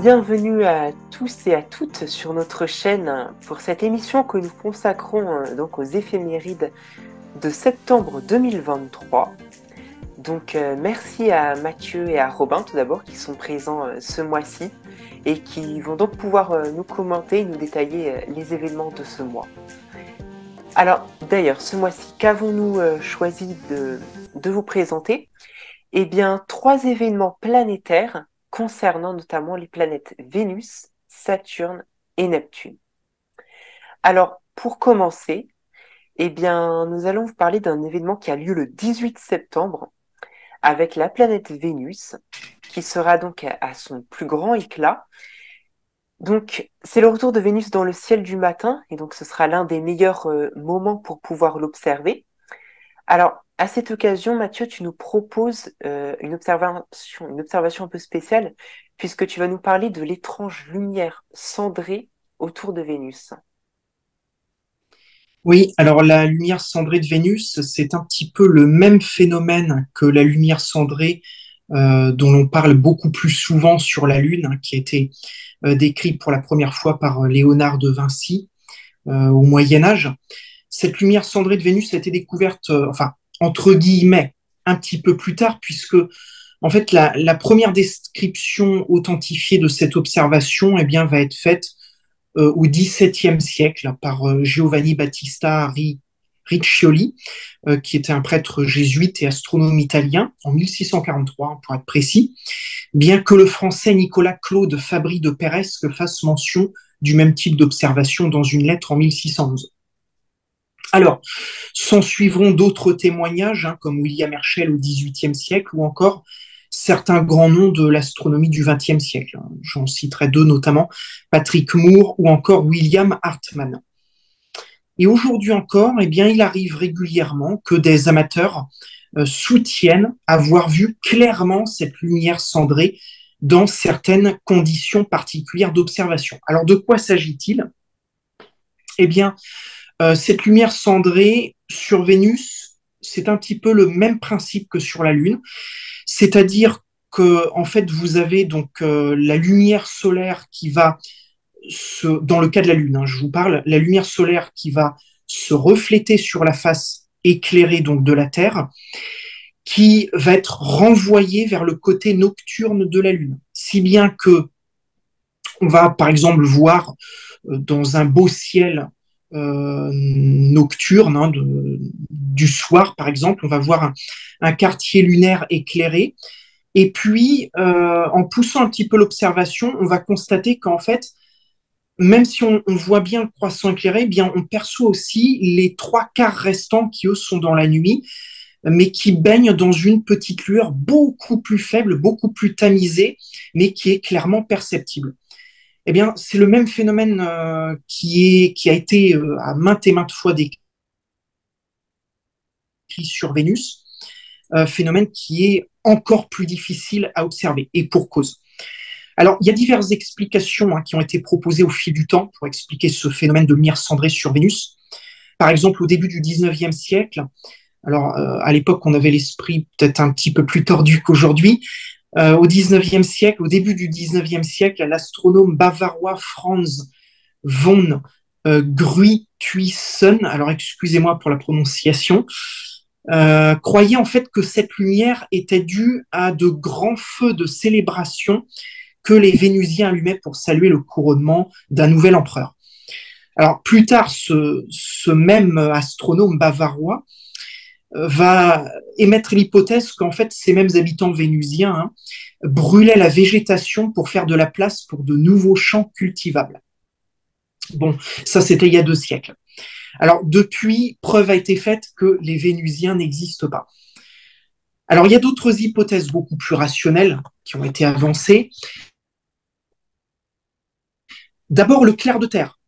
Bienvenue à tous et à toutes sur notre chaîne pour cette émission que nous consacrons donc aux éphémérides de septembre 2023. Donc merci à Mathieu et à Robin tout d'abord qui sont présents ce mois-ci et qui vont donc pouvoir nous commenter, nous détailler les événements de ce mois. Alors d'ailleurs, ce mois-ci, qu'avons-nous choisi de vous présenter? Eh bien, 3 événements planétaires concernant notamment les planètes Vénus, Saturne et Neptune. Alors, pour commencer, eh bien, nous allons vous parler d'un événement qui a lieu le 18 septembre avec la planète Vénus, qui sera donc à son plus grand éclat. Donc, c'est le retour de Vénus dans le ciel du matin, et donc ce sera l'un des meilleurs moments pour pouvoir l'observer. Alors, à cette occasion, Mathieu, tu nous proposes une observation un peu spéciale, puisque tu vas nous parler de l'étrange lumière cendrée autour de Vénus. Oui, alors la lumière cendrée de Vénus, c'est un petit peu le même phénomène que la lumière cendrée dont l'on parle beaucoup plus souvent sur la Lune, hein, qui a été décrit pour la première fois par Léonard de Vinci au Moyen Âge. Cette lumière cendrée de Vénus a été découverte, enfin, entre guillemets, un petit peu plus tard, puisque en fait, la première description authentifiée de cette observation va être faite au XVIIe siècle par Giovanni Battista Riccioli, qui était un prêtre jésuite et astronome italien, en 1643, pour être précis, bien que le français Nicolas Claude Fabry de Peiresc fasse mention du même type d'observation dans une lettre en 1611. Alors, s'en suivront d'autres témoignages, hein, comme William Herschel au XVIIIe siècle, ou encore certains grands noms de l'astronomie du XXe siècle. J'en citerai deux notamment, Patrick Moore ou encore William Hartmann. Et aujourd'hui encore, il arrive régulièrement que des amateurs soutiennent avoir vu clairement cette lumière cendrée dans certaines conditions particulières d'observation. Alors, de quoi s'agit-il? Eh bien, cette lumière cendrée sur Vénus, c'est un petit peu le même principe que sur la Lune, c'est-à-dire que en fait vous avez donc la lumière solaire qui va dans le cas de la Lune, hein, je vous parle, la lumière solaire qui va se refléter sur la face éclairée donc de la Terre, qui va être renvoyée vers le côté nocturne de la Lune, si bien que on va par exemple voir dans un beau ciel nocturne, hein, du soir par exemple, on va voir un quartier lunaire éclairé. Et puis, en poussant un petit peu l'observation, on va constater qu'en fait, même si on voit bien le croissant éclairé, eh bien, on perçoit aussi les trois quarts restants qui, eux, sont dans la nuit, mais qui baignent dans une petite lueur beaucoup plus faible, beaucoup plus tamisée, mais qui est clairement perceptible. Eh bien, c'est le même phénomène qui a été à maintes et maintes fois décrit sur Vénus, phénomène qui est encore plus difficile à observer, et pour cause. Alors, il y a diverses explications, hein, qui ont été proposées au fil du temps pour expliquer ce phénomène de lumière cendrée sur Vénus. Par exemple, au début du 19e siècle, alors à l'époque, on avait l'esprit peut-être un petit peu plus tordu qu'aujourd'hui. Au 19e siècle, au début du 19e siècle, l'astronome bavarois Franz von Gruithuisen, alors excusez-moi pour la prononciation, croyait en fait que cette lumière était due à de grands feux de célébration que les Vénusiens allumaient pour saluer le couronnement d'un nouvel empereur. Alors plus tard, ce même astronome bavarois va émettre l'hypothèse qu'en fait ces mêmes habitants vénusiens, hein, brûlaient la végétation pour faire de la place pour de nouveaux champs cultivables. Bon, ça c'était il y a 2 siècles. Alors depuis, preuve a été faite que les Vénusiens n'existent pas. Alors il y a d'autres hypothèses beaucoup plus rationnelles qui ont été avancées. D'abord le clair de terre.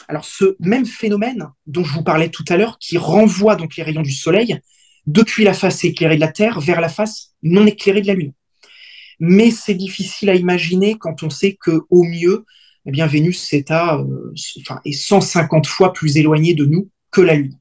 Alors ce même phénomène dont je vous parlais tout à l'heure, qui renvoie donc les rayons du Soleil depuis la face éclairée de la Terre vers la face non éclairée de la Lune. Mais c'est difficile à imaginer quand on sait qu'au mieux, eh bien, Vénus est 150 fois plus éloignée de nous que la Lune.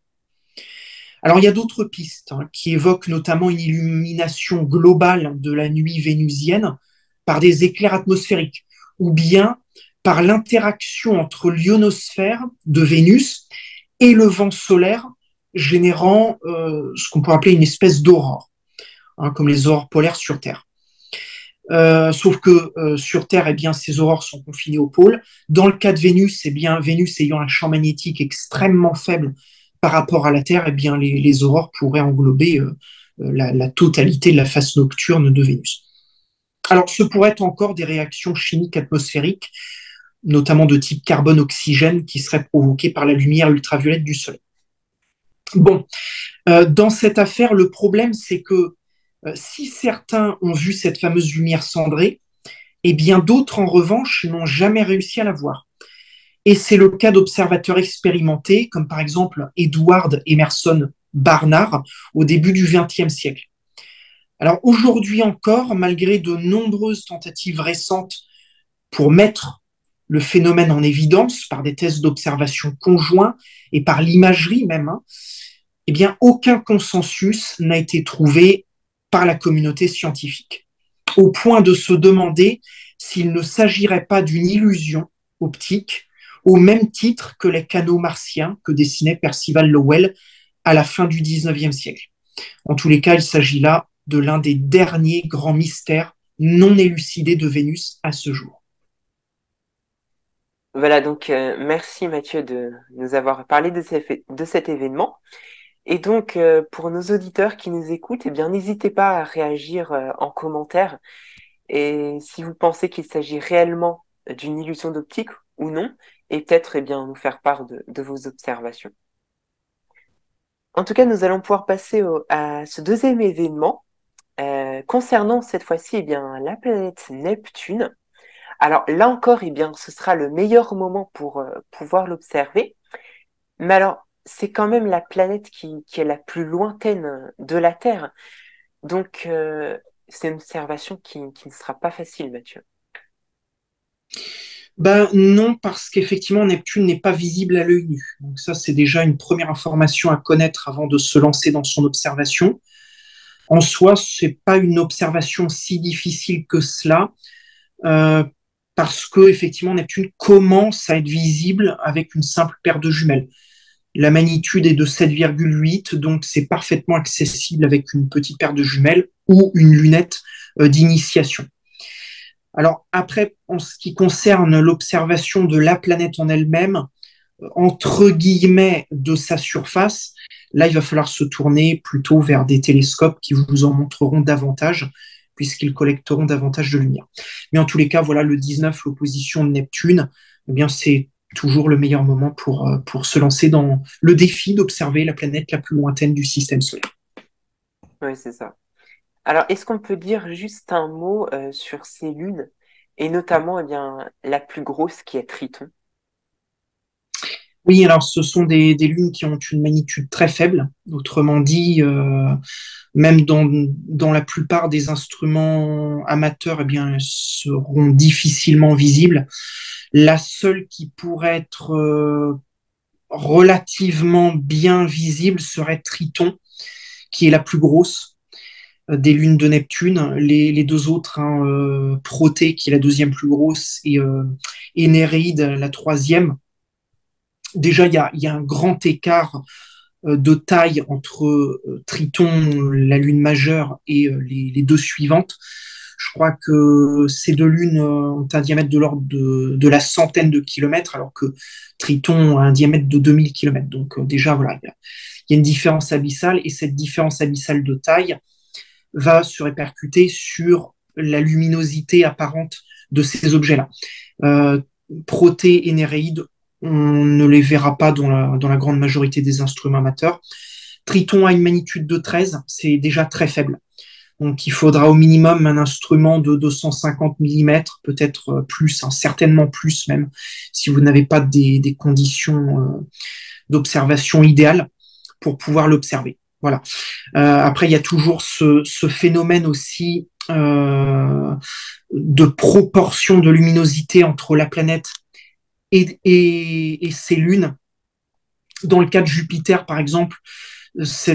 Alors il y a d'autres pistes, hein, qui évoquent notamment une illumination globale de la nuit vénusienne par des éclairs atmosphériques, ou bien par l'interaction entre l'ionosphère de Vénus et le vent solaire, générant ce qu'on pourrait appeler une espèce d'aurore, hein, comme les aurores polaires sur Terre. Sauf que sur Terre, eh bien, ces aurores sont confinées au pôle. Dans le cas de Vénus, eh bien, Vénus ayant un champ magnétique extrêmement faible par rapport à la Terre, eh bien, les aurores pourraient englober la totalité de la face nocturne de Vénus. Alors, ce pourrait être encore des réactions chimiques atmosphériques, notamment de type carbone-oxygène, qui seraient provoquées par la lumière ultraviolette du Soleil. Bon, dans cette affaire, le problème, c'est que si certains ont vu cette fameuse lumière cendrée, et bien d'autres, en revanche, n'ont jamais réussi à la voir. Et c'est le cas d'observateurs expérimentés, comme par exemple Edward Emerson Barnard, au début du XXe siècle. Alors aujourd'hui encore, malgré de nombreuses tentatives récentes pour mettre le phénomène en évidence par des tests d'observation conjoints et par l'imagerie même, hein, eh bien aucun consensus n'a été trouvé par la communauté scientifique, au point de se demander s'il ne s'agirait pas d'une illusion optique, au même titre que les canaux martiens que dessinait Percival Lowell à la fin du XIXe siècle. En tous les cas, il s'agit là de l'un des derniers grands mystères non élucidés de Vénus à ce jour. Voilà, donc merci Mathieu de nous avoir parlé de cet événement. Et donc, pour nos auditeurs qui nous écoutent, eh bien, n'hésitez pas à réagir en commentaire. Et si vous pensez qu'il s'agit réellement d'une illusion d'optique ou non, et peut-être eh bien, nous faire part de vos observations. En tout cas, nous allons pouvoir passer à ce deuxième événement concernant cette fois-ci eh bien, la planète Neptune. Alors là encore, eh bien, ce sera le meilleur moment pour pouvoir l'observer. Mais alors, c'est quand même la planète qui est la plus lointaine de la Terre. Donc, c'est une observation qui ne sera pas facile, Mathieu. Ben non, parce qu'effectivement, Neptune n'est pas visible à l'œil nu. Donc ça, c'est déjà une première information à connaître avant de se lancer dans son observation. En soi, c'est pas une observation si difficile que cela, euh, parce que effectivement, Neptune commence à être visible avec une simple paire de jumelles. La magnitude est de 7,8, donc c'est parfaitement accessible avec une petite paire de jumelles ou une lunette d'initiation. Alors après, en ce qui concerne l'observation de la planète en elle-même, entre guillemets, de sa surface, là, il va falloir se tourner plutôt vers des télescopes qui vous en montreront davantage, puisqu'ils collecteront davantage de lumière. Mais en tous les cas, voilà, le 19, l'opposition de Neptune, eh bien, c'est toujours le meilleur moment pour se lancer dans le défi d'observer la planète la plus lointaine du système solaire. Oui, c'est ça. Alors, est-ce qu'on peut dire juste un mot sur ces lunes, et notamment eh bien, la plus grosse qui est Triton? Oui, alors ce sont des lunes qui ont une magnitude très faible. Autrement dit, même dans la plupart des instruments amateurs, eh bien, elles seront difficilement visibles. La seule qui pourrait être relativement bien visible serait Triton, qui est la plus grosse des lunes de Neptune. Les deux autres, hein, Protée, qui est la deuxième plus grosse, et Énéréide, la troisième. Déjà, il y a un grand écart de taille entre Triton, la lune majeure, et les deux suivantes. Je crois que ces deux lunes ont un diamètre de l'ordre de la centaine de kilomètres, alors que Triton a un diamètre de 2000 kilomètres. Donc déjà, voilà, il y a une différence abyssale, et cette différence abyssale de taille va se répercuter sur la luminosité apparente de ces objets-là. Euh, Protée et Néréide, on ne les verra pas dans la grande majorité des instruments amateurs. Triton a une magnitude de 13, c'est déjà très faible. Donc il faudra au minimum un instrument de 250 mm, peut-être plus, hein, certainement plus même, si vous n'avez pas des conditions d'observation idéales pour pouvoir l'observer. Voilà. Après, il y a toujours ce phénomène aussi de proportion de luminosité entre la planète et ses lunes. Dans le cas de Jupiter, par exemple, ce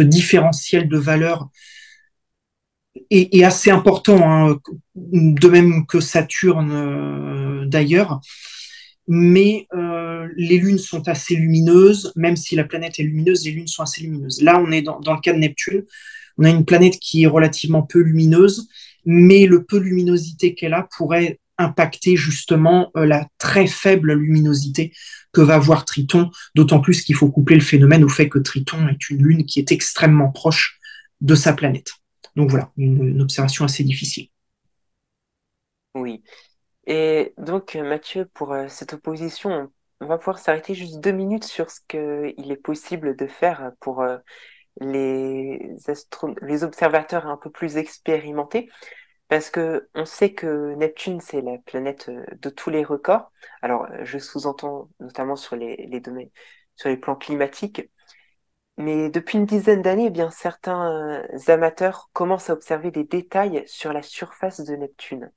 différentiel de valeur est assez important, hein, de même que Saturne d'ailleurs. Mais les lunes sont assez lumineuses, même si la planète est lumineuse, les lunes sont assez lumineuses. Là, on est dans le cas de Neptune, on a une planète qui est relativement peu lumineuse, mais le peu de luminosité qu'elle a pourrait impacter justement la très faible luminosité que va avoir Triton, d'autant plus qu'il faut coupler le phénomène au fait que Triton est une lune qui est extrêmement proche de sa planète. Donc voilà, une observation assez difficile. Oui. Et donc, Mathieu, pour cette opposition, on va pouvoir s'arrêter juste 2 minutes sur ce qu'il est possible de faire pour les observateurs un peu plus expérimentés, parce que on sait que Neptune, c'est la planète de tous les records. Alors, je sous-entends notamment sur les domaines, sur les plans climatiques, mais depuis une dizaine d'années, eh bien, certains amateurs commencent à observer des détails sur la surface de Neptune.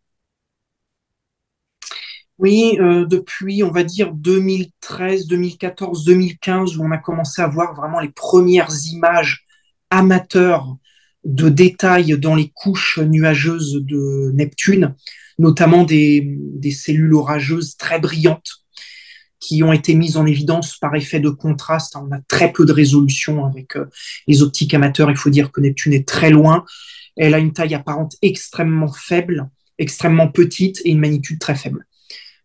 Oui, depuis, on va dire 2013, 2014, 2015, où on a commencé à voir vraiment les premières images amateurs de détails dans les couches nuageuses de Neptune, notamment des cellules orageuses très brillantes qui ont été mises en évidence par effet de contraste. On a très peu de résolution avec les optiques amateurs. Il faut dire que Neptune est très loin. Elle a une taille apparente extrêmement faible, extrêmement petite et une magnitude très faible.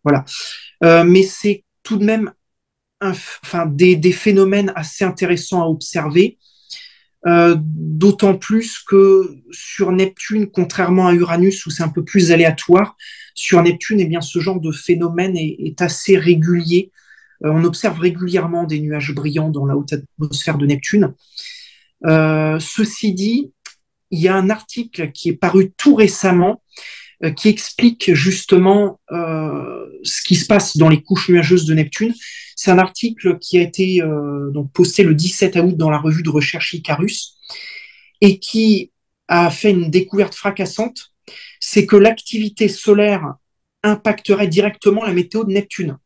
Voilà. Mais c'est tout de même des phénomènes assez intéressants à observer, d'autant plus que sur Neptune, contrairement à Uranus où c'est un peu plus aléatoire, sur Neptune, eh bien, ce genre de phénomène est assez régulier. On observe régulièrement des nuages brillants dans la haute atmosphère de Neptune. Ceci dit, il y a un article qui est paru tout récemment qui explique justement ce qui se passe dans les couches nuageuses de Neptune. C'est un article qui a été donc posté le 17 août dans la revue de recherche Icarus et qui a fait une découverte fracassante, c'est que l'activité solaire impacterait directement la météo de Neptune.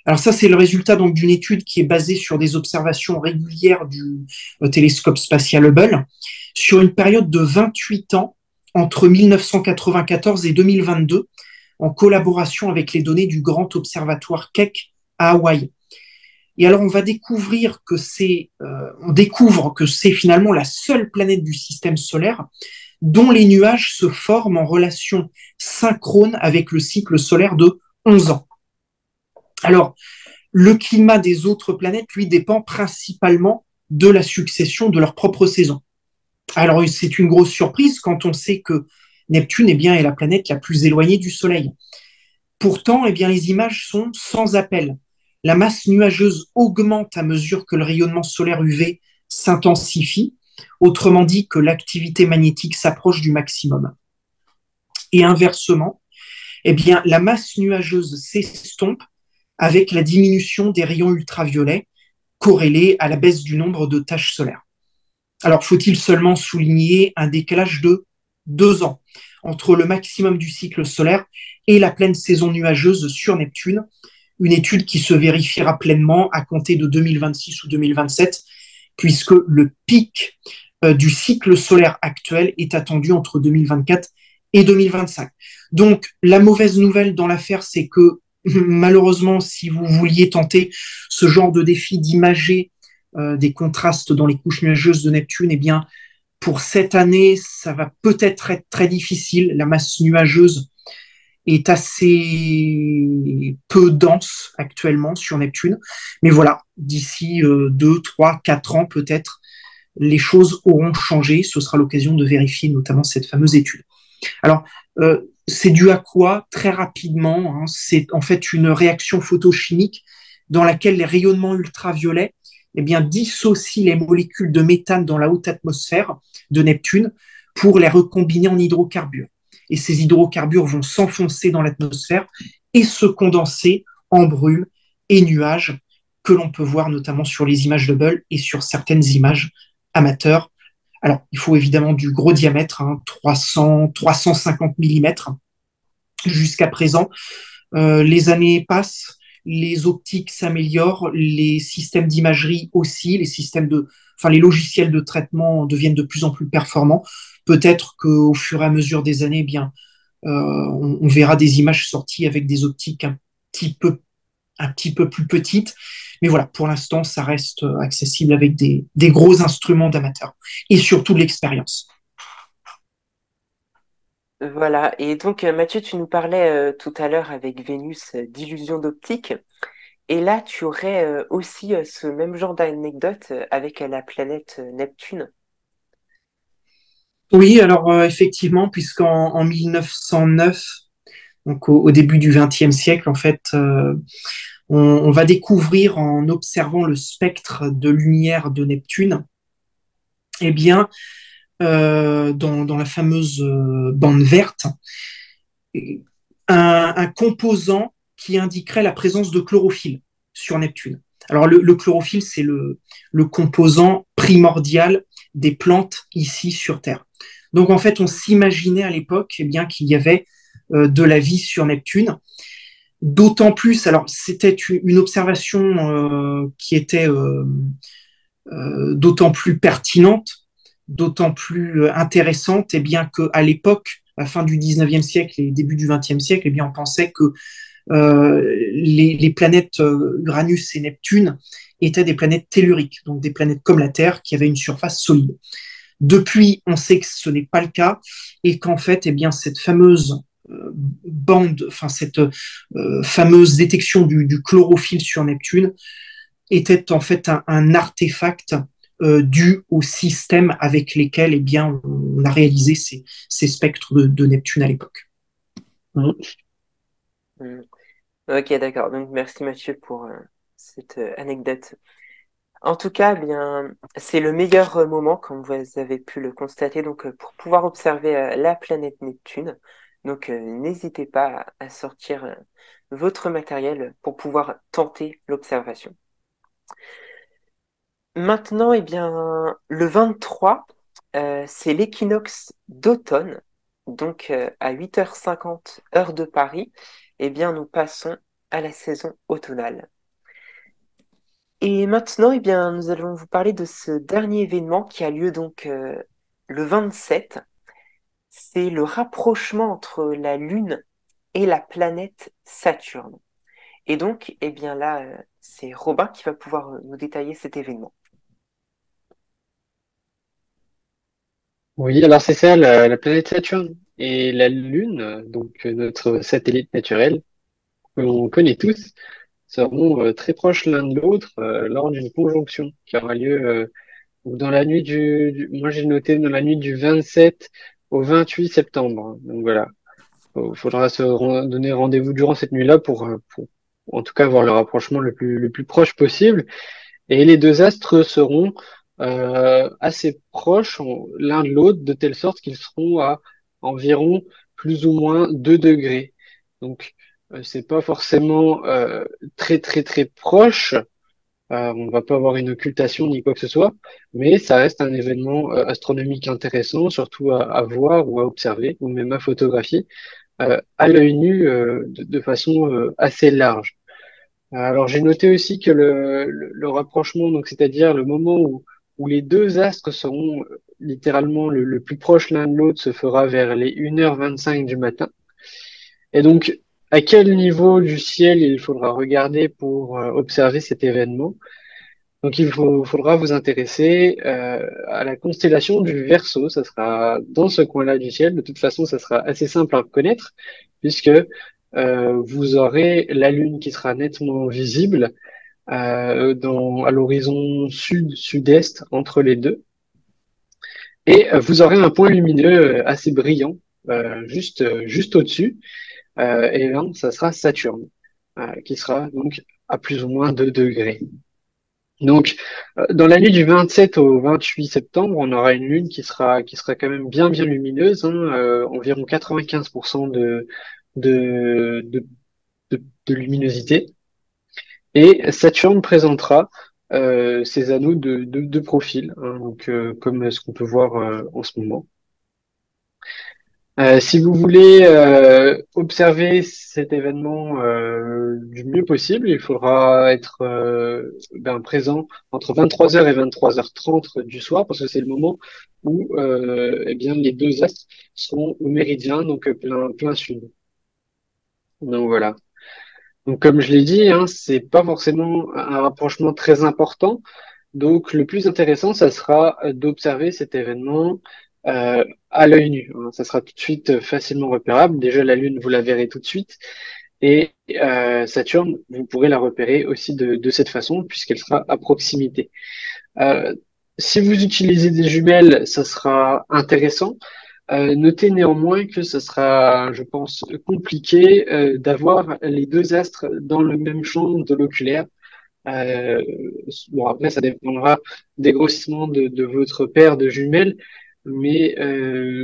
Alors ça, c'est le résultat donc d'une étude qui est basée sur des observations régulières du télescope spatial Hubble sur une période de 28 ans entre 1994 et 2022 en collaboration avec les données du Grand Observatoire Keck à Hawaï. Et alors on découvre que c'est finalement la seule planète du système solaire dont les nuages se forment en relation synchrone avec le cycle solaire de 11 ans. Alors, le climat des autres planètes, lui, dépend principalement de la succession de leur propre saison. Alors, c'est une grosse surprise quand on sait que Neptune eh bien, est la planète la plus éloignée du Soleil. Pourtant, eh bien, les images sont sans appel. La masse nuageuse augmente à mesure que le rayonnement solaire UV s'intensifie, autrement dit que l'activité magnétique s'approche du maximum. Et inversement, eh bien, la masse nuageuse s'estompe avec la diminution des rayons ultraviolets corrélée à la baisse du nombre de taches solaires. Alors, faut-il seulement souligner un décalage de 2 ans entre le maximum du cycle solaire et la pleine saison nuageuse sur Neptune, une étude qui se vérifiera pleinement à compter de 2026 ou 2027, puisque le pic du cycle solaire actuel est attendu entre 2024 et 2025. Donc, la mauvaise nouvelle dans l'affaire, c'est que malheureusement, si vous vouliez tenter ce genre de défi d'imager des contrastes dans les couches nuageuses de Neptune, eh bien, pour cette année, ça va peut-être être très difficile. La masse nuageuse est assez peu dense actuellement sur Neptune. Mais voilà, d'ici 2, 3, 4 ans peut-être, les choses auront changé. Ce sera l'occasion de vérifier notamment cette fameuse étude. Alors, c'est dû à quoi? Très rapidement, hein, c'est en fait une réaction photochimique dans laquelle les rayonnements ultraviolets eh bien, dissocient les molécules de méthane dans la haute atmosphère de Neptune pour les recombiner en hydrocarbures. Et ces hydrocarbures vont s'enfoncer dans l'atmosphère et se condenser en brume et nuages que l'on peut voir notamment sur les images de Hubble et sur certaines images amateurs. Alors, il faut évidemment du gros diamètre, hein, 300, 350 mm jusqu'à présent. Les années passent, les optiques s'améliorent, les systèmes d'imagerie aussi, les logiciels de traitement deviennent de plus en plus performants. peut-être qu'au fur et à mesure des années, eh bien, on verra des images sorties avec des optiques petit peu, un petit peu plus petites. Mais voilà, pour l'instant, ça reste accessible avec des gros instruments d'amateurs et surtout de l'expérience. Voilà, et donc Mathieu, tu nous parlais tout à l'heure avec Vénus d'illusion d'optique, et là tu aurais aussi ce même genre d'anecdote avec la planète Neptune. Oui, alors effectivement, en 1909, donc au début du XXe siècle, en fait, on va découvrir en observant le spectre de lumière de Neptune, eh bien, dans la fameuse bande verte, un composant qui indiquerait la présence de chlorophylle sur Neptune. Alors le chlorophylle, c'est le composant primordial des plantes ici sur Terre. Donc en fait, on s'imaginait à l'époque eh bien qu'il y avait de la vie sur Neptune. D'autant plus, alors c'était une observation qui était d'autant plus pertinente, d'autant plus intéressante, et bien qu'à l'époque, à la fin du 19e siècle et début du 20e siècle, et bien on pensait que les planètes Uranus et Neptune étaient des planètes telluriques, donc des planètes comme la Terre qui avaient une surface solide. Depuis, on sait que ce n'est pas le cas et qu'en fait, eh bien, cette fameuse bande, enfin cette fameuse détection du chlorophylle sur Neptune était en fait un artefact dû au système avec lesquels eh bien, on a réalisé ces spectres de Neptune à l'époque. Hmm. Ok, d'accord. Donc merci Mathieu pour cette anecdote. En tout cas, eh bien, c'est le meilleur moment, comme vous avez pu le constater, donc pour pouvoir observer la planète Neptune. Donc n'hésitez pas à sortir votre matériel pour pouvoir tenter l'observation. Maintenant, eh bien, le 23, c'est l'équinoxe d'automne. Donc à 8h50 heure de Paris, eh bien, nous passons à la saison automnale. Et maintenant, eh bien, nous allons vous parler de ce dernier événement qui a lieu donc le 27. C'est le rapprochement entre la Lune et la planète Saturne. Et donc, eh bien là, c'est Robin qui va pouvoir nous détailler cet événement. Oui, alors c'est ça, la planète Saturne et la Lune, donc notre satellite naturel, que l'on connaît tous, seront très proches l'un de l'autre lors d'une conjonction qui aura lieu dans la nuit moi j'ai noté dans la nuit du 27 au 28 septembre. Donc voilà, il faudra donner rendez-vous durant cette nuit-là pour en tout cas voir le rapprochement le plus proche possible. Et les deux astres seront assez proches l'un de l'autre, de telle sorte qu'ils seront à environ plus ou moins 2 degrés. Donc, c'est pas forcément très très très proche. On ne va pas avoir une occultation ni quoi que ce soit, mais ça reste un événement astronomique intéressant, surtout à voir ou à observer, ou même à photographier, à l'œil nu, de façon assez large. Alors j'ai noté aussi que le rapprochement, donc c'est-à-dire le moment où les deux astres seront littéralement le plus proche l'un de l'autre, se fera vers les 1h25 du matin. Et donc, à quel niveau du ciel il faudra regarder pour observer cet événement? Donc faudra vous intéresser à la constellation du Verseau. Ça sera dans ce coin-là du ciel. De toute façon, ça sera assez simple à reconnaître puisque vous aurez la Lune qui sera nettement visible à l'horizon sud-sud-est entre les deux. Et vous aurez un point lumineux assez brillant juste au-dessus. Et là, ça sera Saturne, qui sera donc à plus ou moins 2 degrés. Donc, dans la nuit du 27 au 28 septembre, on aura une lune qui sera quand même bien lumineuse, hein, environ 95% de, de, de luminosité. Et Saturne présentera ses anneaux de profil, hein, donc comme ce qu'on peut voir en ce moment. Si vous voulez observer cet événement du mieux possible, il faudra être présent entre 23h et 23h30 du soir, parce que c'est le moment où eh bien, les deux astres seront au méridien, donc plein sud. Donc voilà. Donc comme je l'ai dit, hein, c'est pas forcément un rapprochement très important. Donc, le plus intéressant, ça sera d'observer cet événement à l'œil nu, hein. Ça sera tout de suite facilement repérable. Déjà, la Lune, vous la verrez tout de suite. Et Saturne, vous pourrez la repérer aussi de cette façon, puisqu'elle sera à proximité. Euh, si vous utilisez des jumelles, ça sera intéressant. Notez néanmoins que ce sera, je pense, compliqué d'avoir les deux astres dans le même champ de l'oculaire. Euh, bon, après, ça dépendra des groscissements de votre paire de jumelles, mais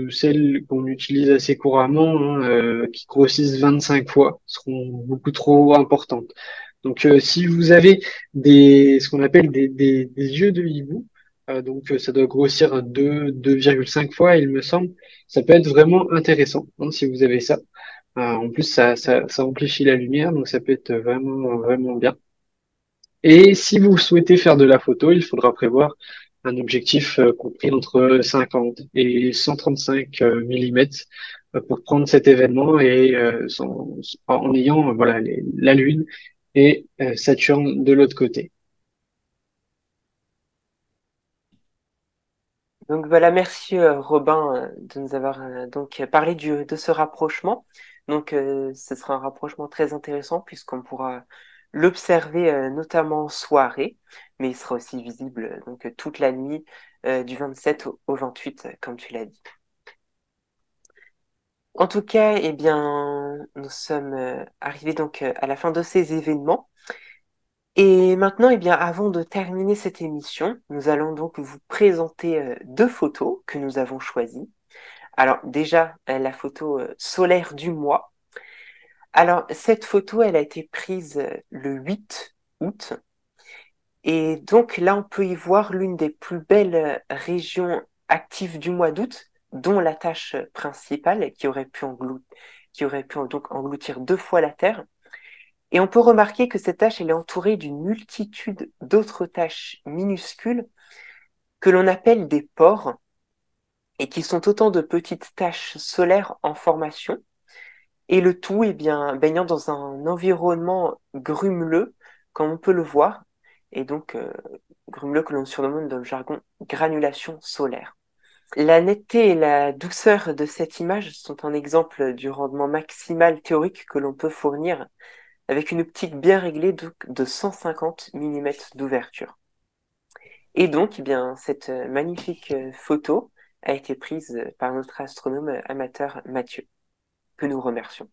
celles qu'on utilise assez couramment, hein, qui grossissent 25 fois, seront beaucoup trop importantes. Donc, si vous avez ce qu'on appelle des yeux de hibou, donc ça doit grossir 2,5 fois, il me semble, ça peut être vraiment intéressant, hein, si vous avez ça. En plus, ça amplifie la lumière, donc ça peut être vraiment bien. Et si vous souhaitez faire de la photo, il faudra prévoir un objectif compris entre 50 et 135 mm pour prendre cet événement et en ayant voilà la Lune et Saturne de l'autre côté. Donc voilà, merci Robin de nous avoir donc parlé de ce rapprochement. Donc ce sera un rapprochement très intéressant puisqu'on pourra l'observer notamment en soirée, mais il sera aussi visible donc toute la nuit du 27 au 28, comme tu l'as dit. En tout cas, eh bien, nous sommes arrivés donc à la fin de ces événements. Et maintenant, eh bien, avant de terminer cette émission, nous allons donc vous présenter deux photos que nous avons choisies. Alors déjà, la photo solaire du mois. Alors cette photo, elle a été prise le 8 août. Et donc là, on peut y voir l'une des plus belles régions actives du mois d'août, dont la tache principale qui aurait pu donc engloutir deux fois la Terre. Et on peut remarquer que cette tache, elle est entourée d'une multitude d'autres taches minuscules que l'on appelle des pores et qui sont autant de petites taches solaires en formation. Et le tout est bien baignant dans un environnement grumeleux, comme on peut le voir, et donc grumeleux que l'on surnomme dans le jargon granulation solaire. La netteté et la douceur de cette image sont un exemple du rendement maximal théorique que l'on peut fournir avec une optique bien réglée de 150 mm d'ouverture. Et donc, eh bien, cette magnifique photo a été prise par notre astronome amateur Mathieu, que nous remercions.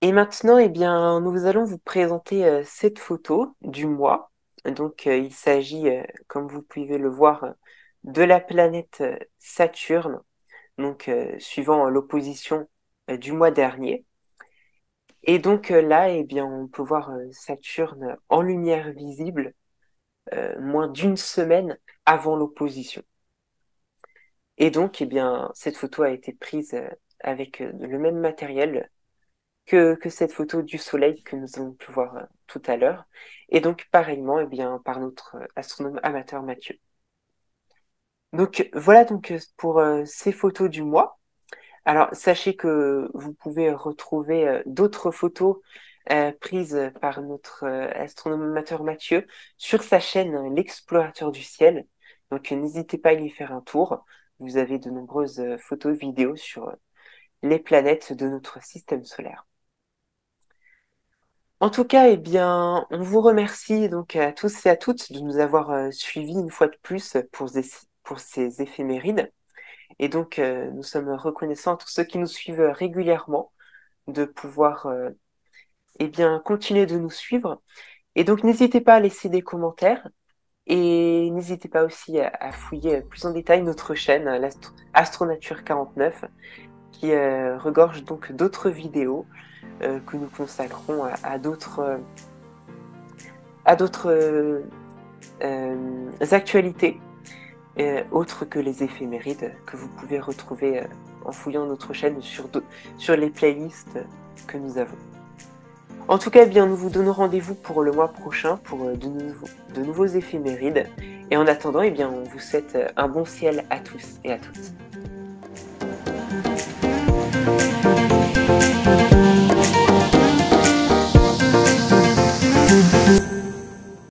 Et maintenant, eh bien, nous allons vous présenter cette photo du mois. Donc, il s'agit, comme vous pouvez le voir, de la planète Saturne, donc suivant l'opposition du mois dernier. Et donc là, eh bien, on peut voir Saturne en lumière visible moins d'une semaine avant l'opposition. Et donc, eh bien, cette photo a été prise avec le même matériel que cette photo du soleil que nous avons pu voir tout à l'heure. Et donc, pareillement, eh bien, par notre astronome amateur Mathieu. Donc, voilà donc pour ces photos du mois. Alors, sachez que vous pouvez retrouver d'autres photos prises par notre astronome amateur Mathieu sur sa chaîne L'Explorateur du ciel. Donc, n'hésitez pas à y faire un tour. Vous avez de nombreuses photos, vidéos sur les planètes de notre système solaire. En tout cas, eh bien, on vous remercie donc à tous et à toutes de nous avoir suivis une fois de plus pour ces éphémérides. Et donc, nous sommes reconnaissants à tous ceux qui nous suivent régulièrement de pouvoir eh bien, continuer de nous suivre. Et donc, n'hésitez pas à laisser des commentaires et n'hésitez pas aussi à fouiller plus en détail notre chaîne, Astronature 49, qui regorge donc d'autres vidéos que nous consacrons à d'autres actualités. autres que les éphémérides que vous pouvez retrouver en fouillant notre chaîne sur les playlists que nous avons. En tout cas, eh bien, nous vous donnons rendez-vous pour le mois prochain pour de nouveaux éphémérides. Et en attendant, eh bien, on vous souhaite un bon ciel à tous et à toutes.